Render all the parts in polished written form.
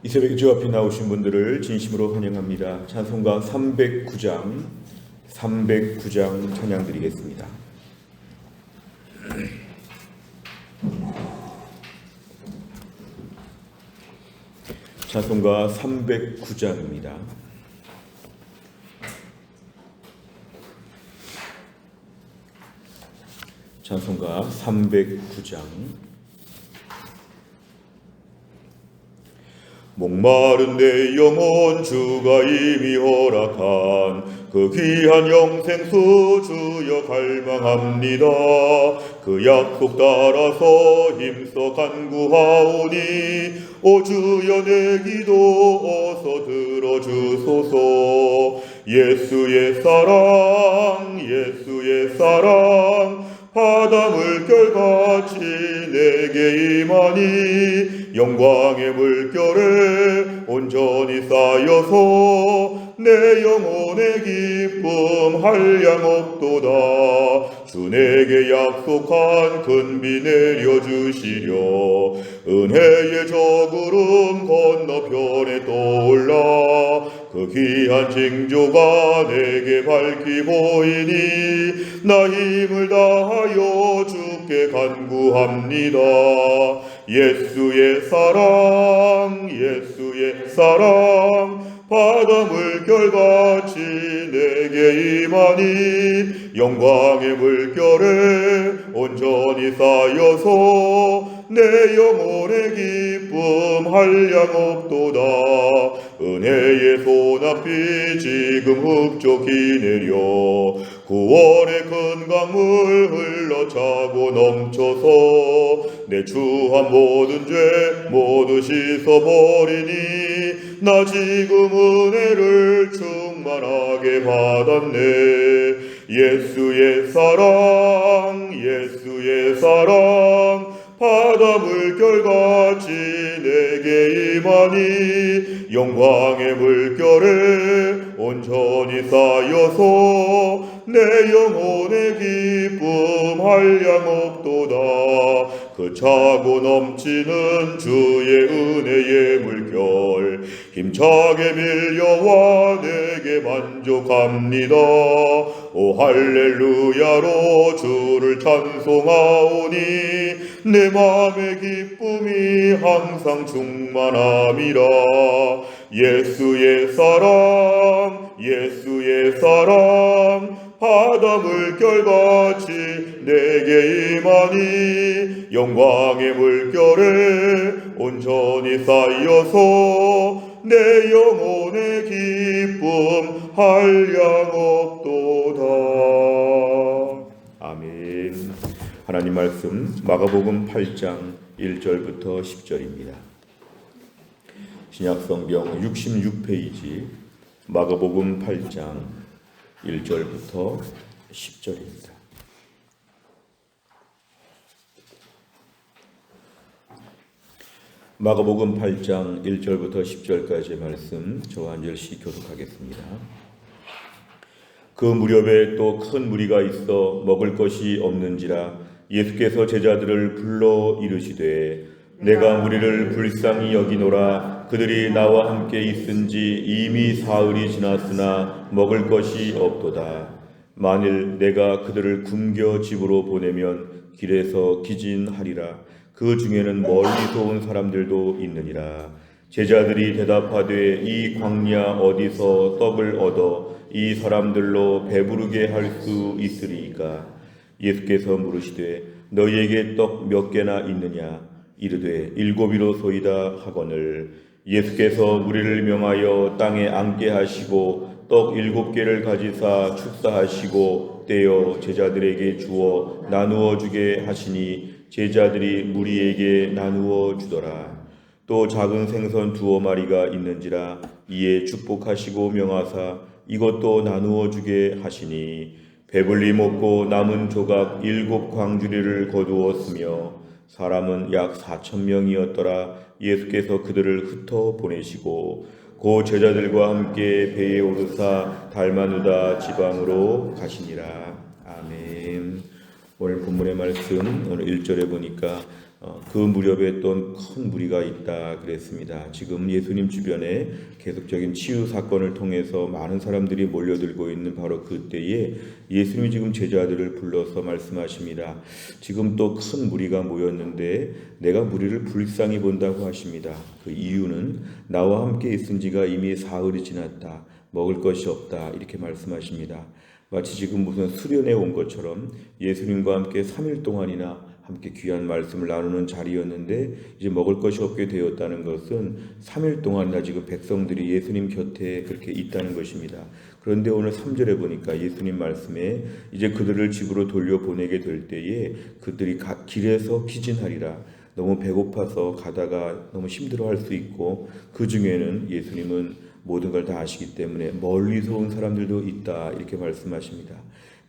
이 새벽에 주 앞에 나오신 분들을 진심으로 환영합니다. 찬송가 309장 찬양 드리겠습니다. 찬송가 309장입니다. 찬송가 309장. 목마른 내 영혼 주가 이미 허락한 그 귀한 영생수 주여 갈망합니다. 그 약속 따라서 힘써 간구하오니 오 주여 내 기도 어서 들어주소서. 예수의 사랑 바다 물결같이 내게 임하니 영광의 물결에 온전히 쌓여서 내 영혼의 기쁨 한량 없도다. 주 내게 약속한 큰 비 내려주시려 은혜의 저 구름 건너편에 떠올라 그 귀한 징조가 내게 밝히 보이니 나 힘을 다하여 주께 간구합니다. 예수의 사랑 바다 물결같이 내게 임하니 영광의 물결에 온전히 쌓여서 내 영혼의 기쁨 한량 없도다. 은혜의 소낙비 지금 흡족히 내려 구원의 큰 강물 흘러차고 넘쳐서 내 추한 모든 죄 모두 씻어버리니 나 지금 은혜를 충만하게 받았네. 예수의 사랑 바다 물결같이 내게 임하니 영광의 물결에 온전히 쌓여서 내 영혼의 기쁨 한량 없도다. 그 차고 넘치는 주의 은혜의 물결 힘차게 밀려와 내게 만족합니다. 오 할렐루야로 주를 찬송하오니 내 맘의 기쁨이 항상 충만함이라. 예수의 사랑 바다 물결같이 내게 임하니 영광의 물결에 온전히 쌓여서 내 영혼의 기쁨 한량 없도다. 아멘. 하나님 말씀 마가복음 8장 1절부터 10절입니다. 신약성경 66페이지 마가복음 8장 1절부터 10절입니다. 마가복음 8장 1절부터 10절까지의 말씀 저와 한 절씩 교독하겠습니다. 그 무렵에 또 큰 무리가 있어 먹을 것이 없는지라 예수께서 제자들을 불러 이르시되 내가 무리를 불쌍히 여기노라. 그들이 나와 함께 있은지 이미 사흘이 지났으나 먹을 것이 없도다. 만일 내가 그들을 굶겨 집으로 보내면 길에서 기진하리라. 그 중에는 멀리서 온 사람들도 있느니라. 제자들이 대답하되 이 광야 어디서 떡을 얻어 이 사람들로 배부르게 할 수 있으리이까. 예수께서 물으시되 너희에게 떡 몇 개나 있느냐. 이르되 7이로소이다 하거늘 예수께서 무리를 명하여 땅에 앉게 하시고 떡 7개를 가지사 축사하시고 떼어 제자들에게 주어 나누어 주게 하시니 제자들이 무리에게 나누어 주더라. 또 작은 생선 2마리가 있는지라 이에 축복하시고 명하사 이것도 나누어 주게 하시니 배불리 먹고 남은 조각 7광주리를 거두었으며 사람은 약 4,000명이었더라. 예수께서 그들을 흩어 보내시고 고 제자들과 함께 배에 오르사 달마누다 지방으로 가시니라. 아멘. 오늘 본문의 말씀 오늘 1절에 보니까 그 무렵에 또 큰 무리가 있다 그랬습니다. 지금 예수님 주변에 계속적인 치유 사건을 통해서 많은 사람들이 몰려들고 있는 바로 그때에 예수님이 지금 제자들을 불러서 말씀하십니다. 지금 또 큰 무리가 모였는데 내가 무리를 불쌍히 본다고 하십니다. 그 이유는 나와 함께 있은 지가 이미 사흘이 지났다. 먹을 것이 없다. 이렇게 말씀하십니다. 마치 지금 무슨 수련회 온 것처럼 예수님과 함께 3일 동안이나 함께 귀한 말씀을 나누는 자리였는데 이제 먹을 것이 없게 되었다는 것은 3일 동안이나 지금 백성들이 예수님 곁에 그렇게 있다는 것입니다. 그런데 오늘 3절에 보니까 예수님 말씀에 이제 그들을 집으로 돌려보내게 될 때에 그들이 길에서 기진하리라. 너무 배고파서 가다가 너무 힘들어할 수 있고 그 중에는 예수님은 모든 걸 다 아시기 때문에 멀리서 온 사람들도 있다 이렇게 말씀하십니다.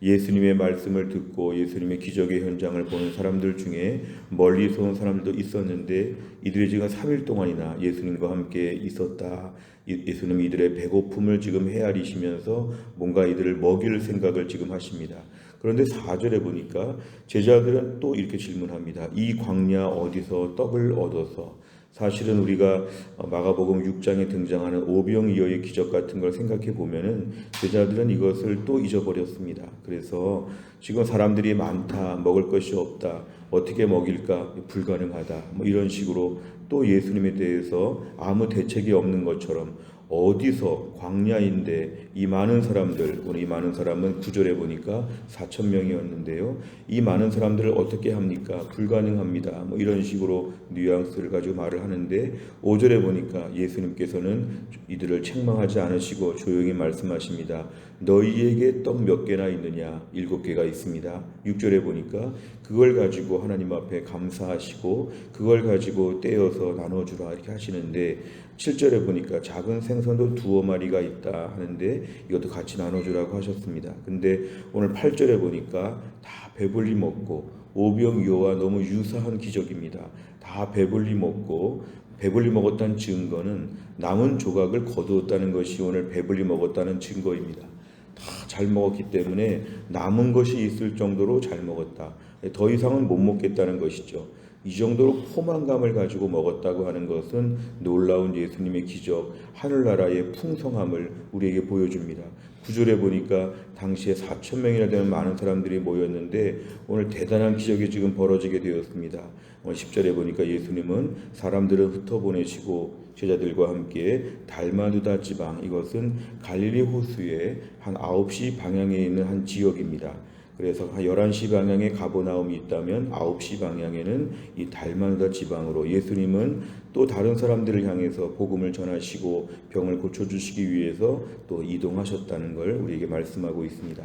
예수님의 말씀을 듣고 예수님의 기적의 현장을 보는 사람들 중에 멀리서 온 사람들도 있었는데 이들이 지금 3일 동안이나 예수님과 함께 있었다. 예수님이 이들의 배고픔을 지금 헤아리시면서 뭔가 이들을 먹일 생각을 지금 하십니다. 그런데 4절에 보니까 제자들은 또 이렇게 질문합니다. 이 광야 어디서 떡을 얻어서 사실은 우리가 마가복음 6장에 등장하는 오병이어의 기적 같은 걸 생각해 보면은 제자들은 이것을 또 잊어버렸습니다. 그래서 지금 사람들이 많다, 먹을 것이 없다, 어떻게 먹일까, 불가능하다, 뭐 이런 식으로 또 예수님에 대해서 아무 대책이 없는 것처럼 어디서 광야인데 이 많은 사람들, 오늘 이 많은 사람은 9절에 보니까 4,000명이었는데요. 이 많은 사람들을 어떻게 합니까? 불가능합니다. 뭐 이런 식으로 뉘앙스를 가지고 말을 하는데 5절에 보니까 예수님께서는 이들을 책망하지 않으시고 조용히 말씀하십니다. 너희에게 떡 몇 개나 있느냐? 7개가 있습니다. 6절에 보니까 그걸 가지고 하나님 앞에 감사하시고 그걸 가지고 떼어서 나눠주라 이렇게 하시는데 7절에 보니까 작은 생선도 2마리가 있다 하는데 이것도 같이 나눠주라고 하셨습니다. 근데 오늘 8절에 보니까 다 배불리 먹고 오병이어와 너무 유사한 기적입니다. 다 배불리 먹고 배불리 먹었다는 증거는 남은 조각을 거두었다는 것이 오늘 배불리 먹었다는 증거입니다. 다 잘 먹었기 때문에 남은 것이 있을 정도로 잘 먹었다. 더 이상은 못 먹겠다는 것이죠. 이 정도로 포만감을 가지고 먹었다고 하는 것은 놀라운 예수님의 기적, 하늘나라의 풍성함을 우리에게 보여줍니다. 9절에 보니까 당시에 4,000명이나 되는 많은 사람들이 모였는데 오늘 대단한 기적이 지금 벌어지게 되었습니다. 오늘 10절에 보니까 예수님은 사람들을 흩어보내시고 제자들과 함께 달마누다 지방, 이것은 갈릴리 호수의 한 9시 방향에 있는 한 지역입니다. 그래서 한 11시 방향에 가버나움이 있다면 9시 방향에는 이 달마누다 지방으로 예수님은 또 다른 사람들을 향해서 복음을 전하시고 병을 고쳐주시기 위해서 또 이동하셨다는 걸 우리에게 말씀하고 있습니다.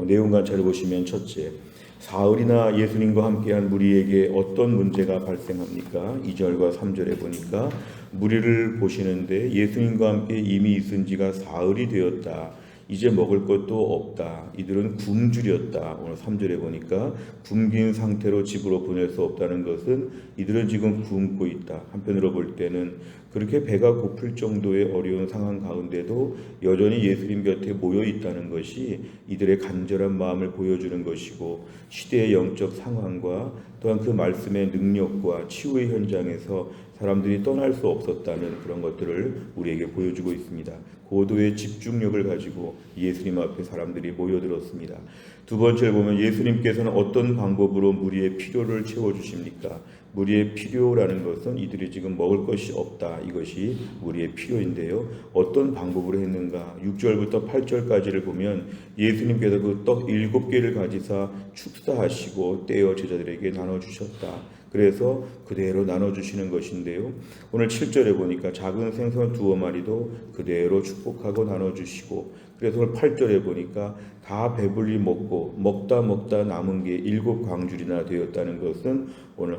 내용 관찰을 보시면 첫째, 사흘이나 예수님과 함께한 무리에게 어떤 문제가 발생합니까? 2절과 3절에 보니까 무리를 보시는데 예수님과 함께 이미 있은 지가 사흘이 되었다. 이제 먹을 것도 없다. 이들은 굶주렸다. 오늘 3절에 보니까 굶긴 상태로 집으로 보낼 수 없다는 것은 이들은 지금 굶고 있다. 한편으로 볼 때는 그렇게 배가 고플 정도의 어려운 상황 가운데도 여전히 예수님 곁에 모여 있다는 것이 이들의 간절한 마음을 보여주는 것이고 시대의 영적 상황과 또한 그 말씀의 능력과 치유의 현장에서 사람들이 떠날 수 없었다는 그런 것들을 우리에게 보여주고 있습니다. 고도의 집중력을 가지고 예수님 앞에 사람들이 모여들었습니다. 두 번째를 보면 예수님께서는 어떤 방법으로 무리의 필요를 채워주십니까? 무리의 필요라는 것은 이들이 지금 먹을 것이 없다. 이것이 무리의 필요인데요. 어떤 방법으로 했는가? 6절부터 8절까지를 보면 예수님께서 그 떡 7개를 가지사 축사하시고 떼어 제자들에게 나눠주셨다. 그래서 그대로 나눠주시는 것인데요. 오늘 7절에 보니까 작은 생선 2마리도 그대로 축복하고 나눠주시고, 그래서 오늘 8절에 보니까 다 배불리 먹고 먹다 남은 게 7광줄이나 되었다는 것은 오늘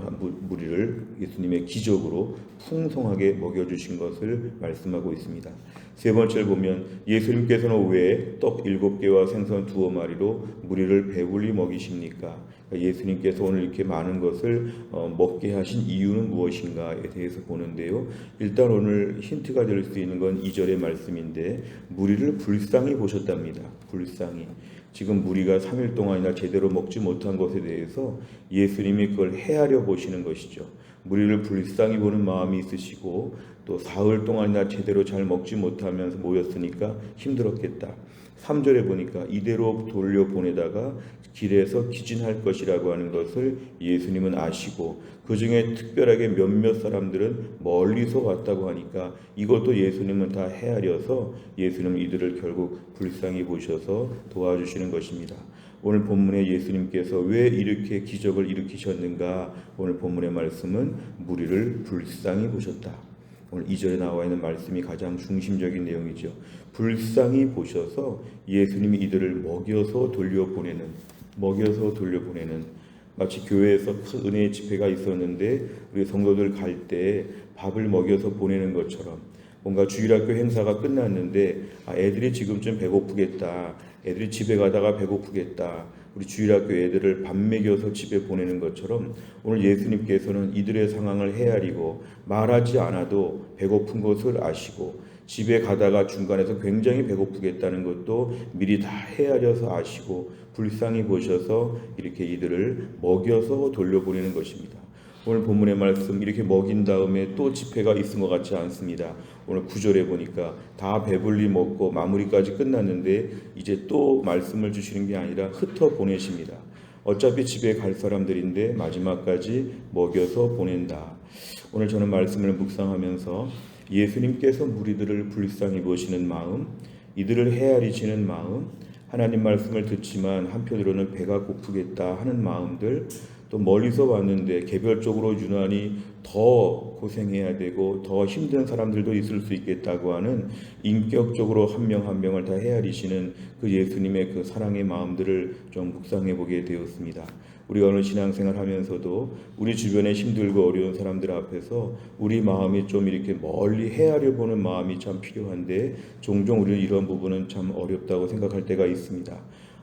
무리를 예수님의 기적으로 풍성하게 먹여주신 것을 말씀하고 있습니다. 세 번째를 보면 예수님께서는 왜 떡 7개와 생선 2마리로 무리를 배불리 먹이십니까? 예수님께서 오늘 이렇게 많은 것을 먹게 하신 이유는 무엇인가에 대해서 보는데요. 일단 오늘 힌트가 될 수 있는 건 2절의 말씀인데 무리를 불쌍히 보셨답니다. 불쌍히. 지금 무리가 3일 동안이나 제대로 먹지 못한 것에 대해서 예수님이 그걸 헤아려 보시는 것이죠. 무리를 불쌍히 보는 마음이 있으시고 또 사흘 동안이나 제대로 잘 먹지 못하면서 모였으니까 힘들었겠다. 3절에 보니까 이대로 돌려보내다가 길에서 기진할 것이라고 하는 것을 예수님은 아시고 그 중에 특별하게 몇몇 사람들은 멀리서 왔다고 하니까 이것도 예수님은 다 헤아려서 예수님은 이들을 결국 불쌍히 보셔서 도와주시는 것입니다. 오늘 본문에 예수님께서 왜 이렇게 기적을 일으키셨는가? 오늘 본문의 말씀은 무리를 불쌍히 보셨다. 오늘 2절에 나와 있는 말씀이 가장 중심적인 내용이죠. 불쌍히 보셔서 예수님이 이들을 먹여서 돌려보내는 마치 교회에서 큰 은혜의 집회가 있었는데 우리 성도들 갈 때 밥을 먹여서 보내는 것처럼 뭔가 주일학교 행사가 끝났는데 애들이 지금쯤 배고프겠다. 애들이 집에 가다가 배고프겠다. 우리 주일학교 애들을 밥 먹여서 집에 보내는 것처럼 오늘 예수님께서는 이들의 상황을 헤아리고 말하지 않아도 배고픈 것을 아시고 집에 가다가 중간에서 굉장히 배고프겠다는 것도 미리 다 헤아려서 아시고 불쌍히 보셔서 이렇게 이들을 먹여서 돌려보내는 것입니다. 오늘 본문의 말씀 이렇게 먹인 다음에 또 집회가 있은 것 같지 않습니다. 오늘 9절에 보니까 다 배불리 먹고 마무리까지 끝났는데 이제 또 말씀을 주시는 게 아니라 흩어 보내십니다. 어차피 집에 갈 사람들인데 마지막까지 먹여서 보낸다. 오늘 저는 말씀을 묵상하면서 예수님께서 무리들을 불쌍히 보시는 마음, 이들을 헤아리시는 마음, 하나님 말씀을 듣지만 한편으로는 배가 고프겠다 하는 마음들, 또 멀리서 왔는데 개별적으로 유난히 더 고생해야 되고 더 힘든 사람들도 있을 수 있겠다고 하는 인격적으로 한 명 한 명을 다 헤아리시는 그 예수님의 그 사랑의 마음들을 좀 묵상해 보게 되었습니다. 우리가 오늘 신앙생활 하면서도 우리 주변에 힘들고 어려운 사람들 앞에서 우리 마음이 좀 이렇게 멀리 헤아려 보는 마음이 참 필요한데 종종 우리는 이런 부분은 참 어렵다고 생각할 때가 있습니다.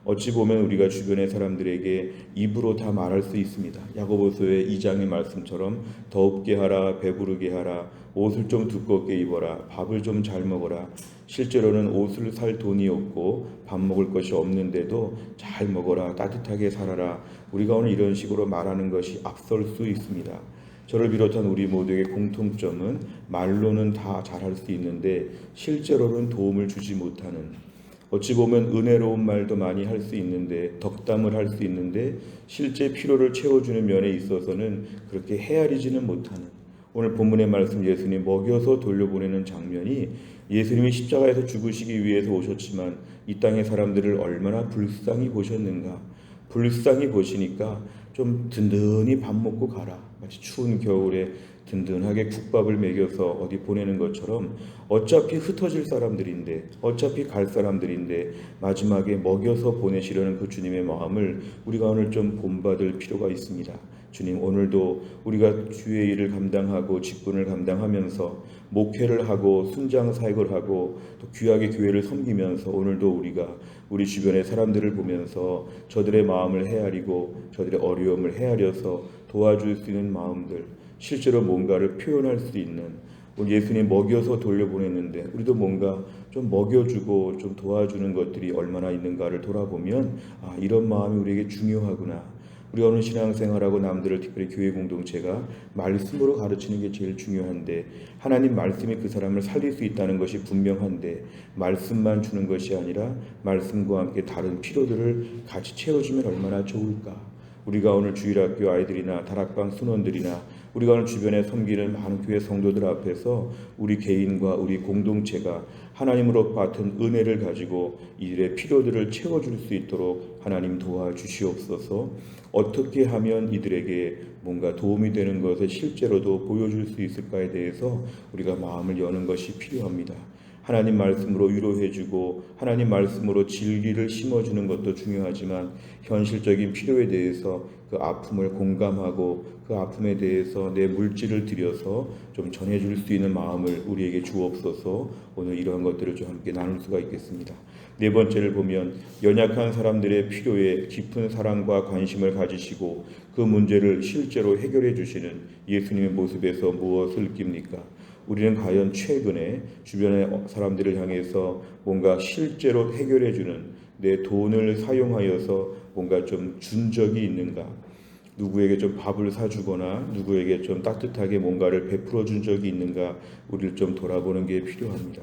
어찌 보면 우리가 주변의 사람들에게 입으로 다 말할 수 있습니다. 야고보서의 2장의 말씀처럼 더웁게 하라, 배부르게 하라, 옷을 좀 두껍게 입어라, 밥을 좀 잘 먹어라. 실제로는 옷을 살 돈이 없고 밥 먹을 것이 없는데도 잘 먹어라, 따뜻하게 살아라. 우리가 오늘 이런 식으로 말하는 것이 앞설 수 있습니다. 저를 비롯한 우리 모두의 공통점은 말로는 다 잘할 수 있는데 실제로는 도움을 주지 못하는, 어찌 보면 은혜로운 말도 많이 할 수 있는데 덕담을 할 수 있는데 실제 필요를 채워주는 면에 있어서는 그렇게 헤아리지는 못하는, 오늘 본문의 말씀 예수님 먹여서 돌려보내는 장면이 예수님이 십자가에서 죽으시기 위해서 오셨지만 이 땅의 사람들을 얼마나 불쌍히 보셨는가. 불쌍히 보시니까 좀 든든히 밥 먹고 가라. 마치 추운 겨울에 든든하게 국밥을 먹여서 어디 보내는 것처럼 어차피 흩어질 사람들인데 어차피 갈 사람들인데 마지막에 먹여서 보내시려는 그 주님의 마음을 우리가 오늘 좀 본받을 필요가 있습니다. 주님, 오늘도 우리가 주의 일을 감당하고 직분을 감당하면서 목회를 하고 순장 사역을 하고 또 귀하게 교회를 섬기면서 오늘도 우리가 우리 주변의 사람들을 보면서 저들의 마음을 헤아리고 저들의 어려움을 헤아려서 도와줄 수 있는 마음들, 실제로 뭔가를 표현할 수 있는, 오늘 예수님 먹여서 돌려보냈는데 우리도 뭔가 좀 먹여주고 좀 도와주는 것들이 얼마나 있는가를 돌아보면 이런 마음이 우리에게 중요하구나. 우리가 오늘 신앙생활하고 남들을 특별히 교회 공동체가 말씀으로 가르치는 게 제일 중요한데 하나님 말씀이 그 사람을 살릴 수 있다는 것이 분명한데 말씀만 주는 것이 아니라 말씀과 함께 다른 필요들을 같이 채워주면 얼마나 좋을까. 우리가 오늘 주일학교 아이들이나 다락방 순원들이나 우리가 오늘 주변에 섬기는 많은 교회 성도들 앞에서 우리 개인과 우리 공동체가 하나님으로 받은 은혜를 가지고 이들의 필요들을 채워줄 수 있도록 하나님 도와주시옵소서. 어떻게 하면 이들에게 뭔가 도움이 되는 것을 실제로도 보여줄 수 있을까에 대해서 우리가 마음을 여는 것이 필요합니다. 하나님 말씀으로 위로해주고 하나님 말씀으로 진리를 심어주는 것도 중요하지만 현실적인 필요에 대해서 그 아픔을 공감하고 그 아픔에 대해서 내 물질을 들여서 좀 전해줄 수 있는 마음을 우리에게 주옵소서. 오늘 이러한 것들을 좀 함께 나눌 수가 있겠습니다. 네 번째를 보면 연약한 사람들의 필요에 깊은 사랑과 관심을 가지시고 그 문제를 실제로 해결해 주시는 예수님의 모습에서 무엇을 느낍니까? 우리는 과연 최근에 주변의 사람들을 향해서 뭔가 실제로 해결해 주는 내 돈을 사용하여서 뭔가 좀 준 적이 있는가? 누구에게 좀 밥을 사주거나 누구에게 좀 따뜻하게 뭔가를 베풀어 준 적이 있는가? 우리를 좀 돌아보는 게 필요합니다.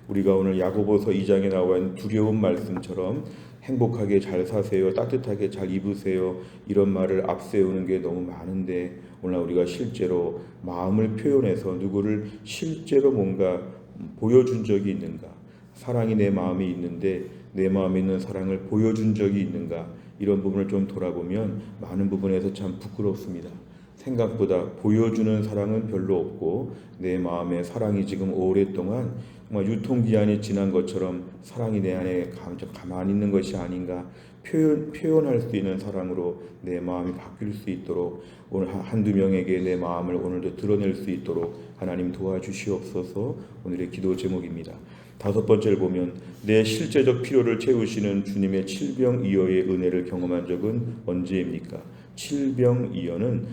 우리가 오늘 야고보서 2장에 나와 있는 두려운 말씀처럼 행복하게 잘 사세요, 따뜻하게 잘 입으세요, 이런 말을 앞세우는 게 너무 많은데 오늘 우리가 실제로 마음을 표현해서 누구를 실제로 뭔가 보여준 적이 있는가? 사랑이 내 마음에 있는데 내 마음에 있는 사랑을 보여준 적이 있는가? 이런 부분을 좀 돌아보면 많은 부분에서 참 부끄럽습니다. 생각보다 보여주는 사랑은 별로 없고 내 마음에 사랑이 지금 오랫동안 정말 유통기한이 지난 것처럼 사랑이 내 안에 가만히 있는 것이 아닌가, 표현할 수 있는 사랑으로 내 마음이 바뀔 수 있도록 오늘 한두 명에게 내 마음을 오늘도 드러낼 수 있도록 하나님 도와주시옵소서. 오늘의 기도 제목입니다. 다섯 번째를 보면 내 실제적 필요를 채우시는 주님의 칠병이어의 은혜를 경험한 적은 언제입니까? 칠병이어는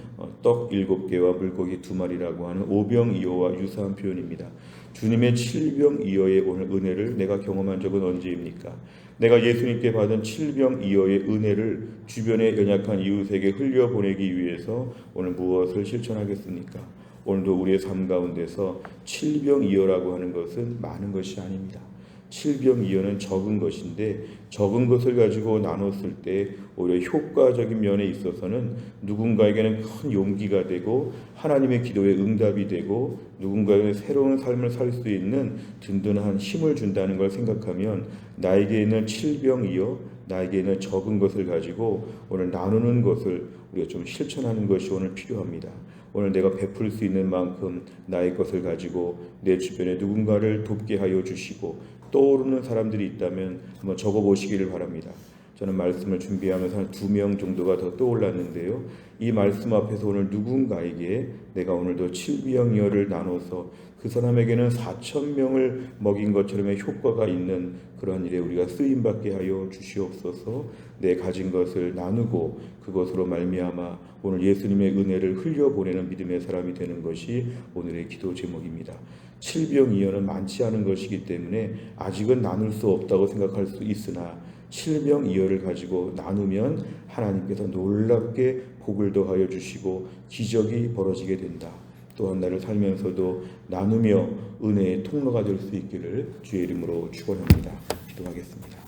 떡 7개와 물고기 2마리라고 하는 오병이어와 유사한 표현입니다. 주님의 칠병이어의 오늘 은혜를 내가 경험한 적은 언제입니까? 내가 예수님께 받은 칠병이어의 은혜를 주변의 연약한 이웃에게 흘려보내기 위해서 오늘 무엇을 실천하겠습니까? 오늘도 우리의 삶 가운데서 칠병이어라고 하는 것은 많은 것이 아닙니다. 칠병이어는 적은 것인데 적은 것을 가지고 나눴을 때 오히려 효과적인 면에 있어서는 누군가에게는 큰 용기가 되고 하나님의 기도에 응답이 되고 누군가에게는 새로운 삶을 살 수 있는 든든한 힘을 준다는 걸 생각하면 나에게 있는 칠병이어, 나에게 있는 적은 것을 가지고 오늘 나누는 것을 우리가 좀 실천하는 것이 오늘 필요합니다. 오늘 내가 베풀 수 있는 만큼 나의 것을 가지고 내 주변에 누군가를 돕게 하여 주시고 떠오르는 사람들이 있다면 한번 적어보시기를 바랍니다. 저는 말씀을 준비하면서 한 2명 정도가 더 떠올랐는데요. 이 말씀 앞에서 오늘 누군가에게 내가 오늘도 칠병이어를 나눠서 그 사람에게는 4,000명을 먹인 것처럼의 효과가 있는 그런 일에 우리가 쓰임받게 하여 주시옵소서. 내 가진 것을 나누고 그것으로 말미암아 오늘 예수님의 은혜를 흘려보내는 믿음의 사람이 되는 것이 오늘의 기도 제목입니다. 칠병이어는 많지 않은 것이기 때문에 아직은 나눌 수 없다고 생각할 수 있으나 칠병이어를 가지고 나누면 하나님께서 놀랍게 복을 더하여 주시고 기적이 벌어지게 된다. 또한 나를 살면서도 나누며 은혜의 통로가 될 수 있기를 주의 이름으로 축원합니다. 기도하겠습니다.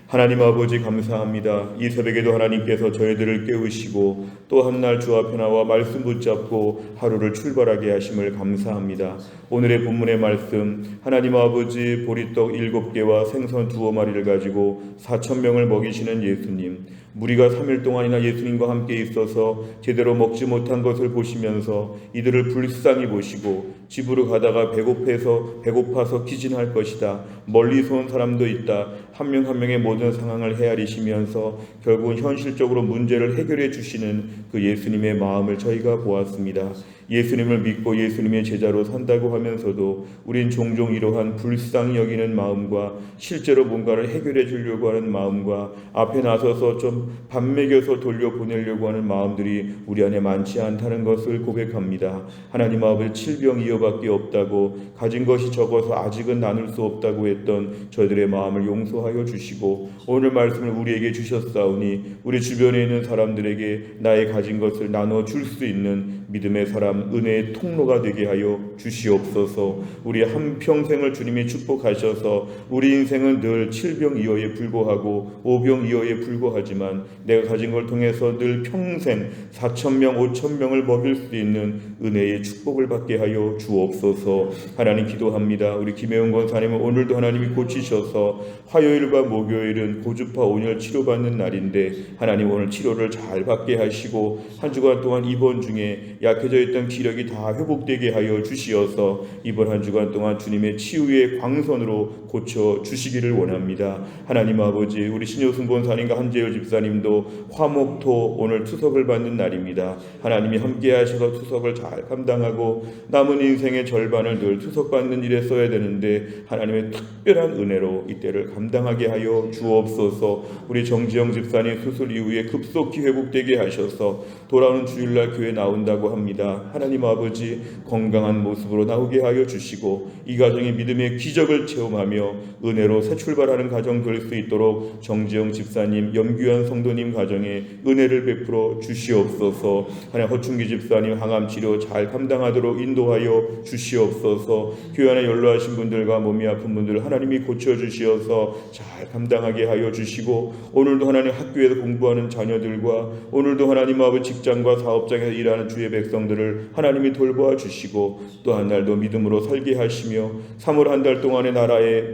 하나님 아버지 감사합니다. 이 새벽에도 하나님께서 저희들을 깨우시고 또 한 날 주 앞에 나와 말씀 붙잡고 하루를 출발하게 하심을 감사합니다. 오늘의 본문의 말씀 하나님 아버지 보리떡 7개와 생선 2마리를 가지고 4,000명을 먹이시는 예수님, 무리가 3일 동안이나 예수님과 함께 있어서 제대로 먹지 못한 것을 보시면서 이들을 불쌍히 보시고 집으로 가다가 배고파서 기진할 것이다. 멀리서 온 사람도 있다. 한 명 한 명의 모든 상황을 헤아리시면서 결국은 현실적으로 문제를 해결해 주시는 그 예수님의 마음을 저희가 보았습니다. 예수님을 믿고 예수님의 제자로 산다고 하면서도 우린 종종 이러한 불쌍히 여기는 마음과 실제로 뭔가를 해결해 주려고 하는 마음과 앞에 나서서 좀 밥 먹여서 돌려보내려고 하는 마음들이 우리 안에 많지 않다는 것을 고백합니다. 하나님 아버지 칠병이어밖에 없다고, 가진 것이 적어서 아직은 나눌 수 없다고 했던 저희들의 마음을 용서하여 주시고 오늘 말씀을 우리에게 주셨사오니 우리 주변에 있는 사람들에게 나의 가진 것을 나눠줄 수 있는 믿음의 사람, 은혜의 통로가 되게 하여 주시옵소서. 우리 한평생을 주님이 축복하셔서 우리 인생은 늘 칠병이어에 불과하고 오병이어에 불과하지만 내가 가진 걸 통해서 늘 평생 4,000명, 5,000명을 먹일 수 있는 은혜의 축복을 받게 하여 주옵소서. 하나님 기도합니다. 우리 김혜영 권사님은 오늘도 하나님이 고치셔서 화요일과 목요일은 고주파 온열 치료받는 날인데 하나님 오늘 치료를 잘 받게 하시고 한 주간 동안 입원 중에 약해져 있던 기력이 다 회복되게 하여 주시어서 이번 한 주간 동안 주님의 치유의 광선으로 고쳐 주시기를 원합니다. 하나님 아버지, 우리 신효순 본사님과 한재열 집사님도 화목토 오늘 투석을 받는 날입니다. 하나님이 함께 하셔서 투석을 잘 감당하고 남은 인생의 절반을 늘 투석받는 일에 써야 되는데 하나님의 특별한 은혜로 이때를 감당하게 하여 주옵소서. 우리 정지영 집사님 수술 이후에 급속히 회복되게 하셔서 돌아오는 주일날 교회 나온다고 합니다. 하나님 아버지, 건강한 모습으로 나오게 하여 주시고 이 가정이 믿음의 기적을 체험하며 은혜로 새 출발하는 가정 될 수 있도록 정지영 집사님, 염규현 성도님 가정에 은혜를 베풀어 주시옵소서. 하나님 허충기 집사님 항암 치료 잘 감당하도록 인도하여 주시옵소서. 교회 안에 연로하신 분들과 몸이 아픈 분들 하나님이 고쳐주시어서 잘 감당하게 하여 주시고 오늘도 하나님 학교에서 공부하는 자녀들과 오늘도 하나님 아버지 직장과 사업장에서 일하는 주의 백성들을 하나님이 돌보아 주시고 또 한 날도 믿음으로 살게 하시며 3월 한 달 동안의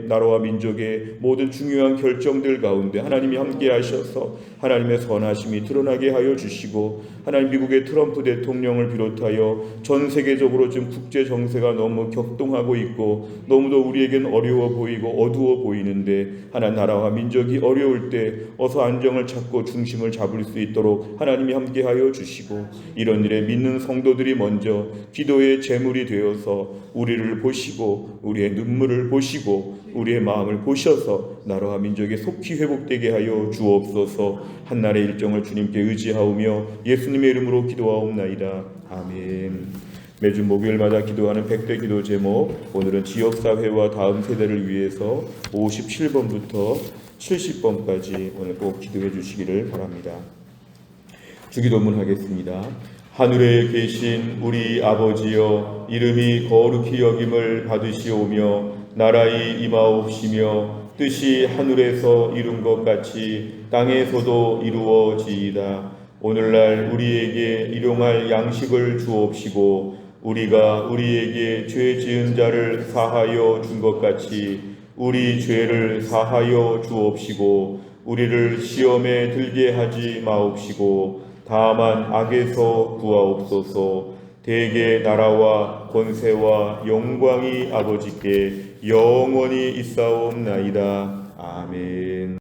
나라와 민족의 모든 중요한 결정들 가운데 하나님이 함께 하셔서 하나님의 선하심이 드러나게 하여 주시고 하나님 미국의 트럼프 대통령을 비롯하여 전 세계적으로 지금 국제 정세가 너무 격동하고 있고 너무도 우리에겐 어려워 보이고 어두워 보이는데 하나님 나라와 민족이 어려울 때 어서 안정을 찾고 중심을 잡을 수 있도록 하나님이 함께 하여 주시고 이런 일에 믿는 성도들이 먼저 기도의 제물이 되어서 우리를 보시고 우리의 눈물을 보시고 우리의 마음을 보셔서 나라와 민족이 속히 회복되게 하여 주옵소서. 한날의 일정을 주님께 의지하오며 예수님의 이름으로 기도하옵나이다. 아멘. 매주 목요일마다 기도하는 100대 기도 제목, 오늘은 지역사회와 다음 세대를 위해서 57번부터 70번까지 오늘 꼭 기도해 주시기를 바랍니다. 주기도문 하겠습니다. 하늘에 계신 우리 아버지여, 이름이 거룩히 여김을 받으시오며 나라의 임하옵시며 뜻이 하늘에서 이룬 것 같이 땅에서도 이루어지이다. 오늘날 우리에게 일용할 양식을 주옵시고 우리가 우리에게 죄 지은 자를 사하여 준 것 같이 우리 죄를 사하여 주옵시고 우리를 시험에 들게 하지 마옵시고 다만 악에서 구하옵소서. 대개 나라와 권세와 영광이 아버지께 영원히 있사옵나이다. 아멘.